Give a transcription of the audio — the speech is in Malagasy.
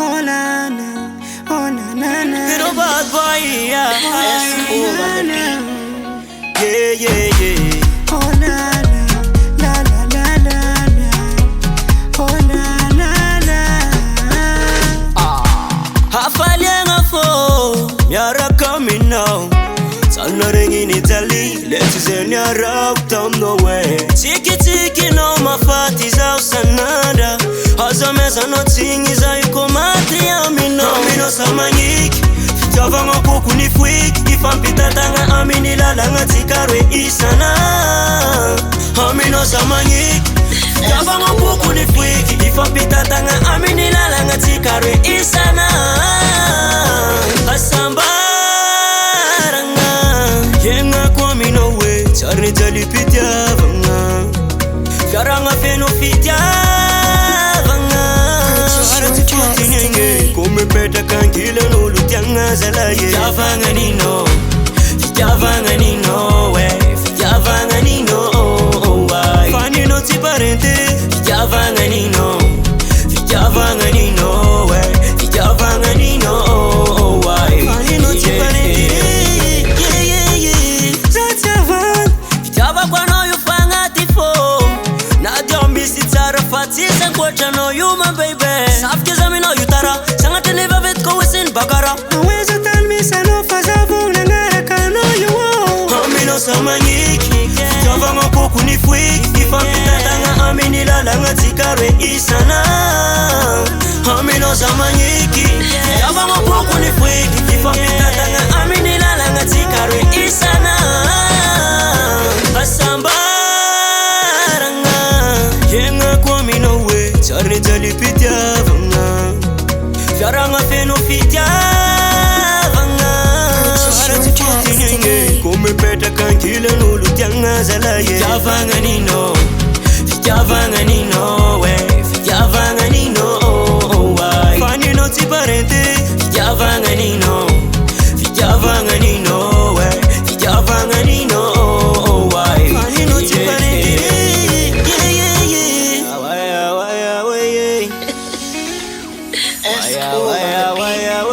oh na na, oh na na na. Little bad boy, yeah. Na na, Yeah, yeah, yeah. oh na na, la la la la la, oh na na na. Hafalianga fo, yara coming now. Sanaring in Italy, let's say nyara up no way. Tiki tiki no mafati za usanada. Haza meza no tingi za yuko mati ya mino. Amino samanyiki, fitavanga kuku ni fwiki. Ifampita tanga amini lalanga tikarwe isana. Amino samanyiki, fitavanga kuku ni fwiki. Ifampita tanga amini lalanga tikarwe isana. Asamba yenga kwa minowe, charne jali pitya vanga. Fiaranga feno fitya vanga. Arati chuti nyenge, kome peta kankile no lutyanga zalaye. Fitya vanga nino, fitya vanga nino we. Fitya vanga nino oh why. Fani no tiparente, fitya vanga nino. Fitya vanga nino we. Fitya vanga nino oh why. Fani no tiparente. Fatisa kwacha no you my baby. Safkiza mi no yutara. Sangate neva vet ko wisin bagara. Aweza tell me sano fazavu nangara kano you. Amino samanyiki. Fitavanga kuku ni fwiki. Ifampita tanga amini lalanga tikarwe isana. Amino samanyiki. Fitavanga kuku ni fwiki. Ifampita tanga amini lalanga tikarwe isana. Asamba charne jali pitya vanga. Fiaranga feno fitya vanga. Arati chuti nyenge, kome peta kankile no lutyanga zalaye. Fitya vanga nino, fitya vanga nino we. Fitya vanga nino oh why. Fani no tiparente, fitya vanga nino. Fitya vanga nino we. Fitya vanga nino oh why. Fani no tiparente. Why,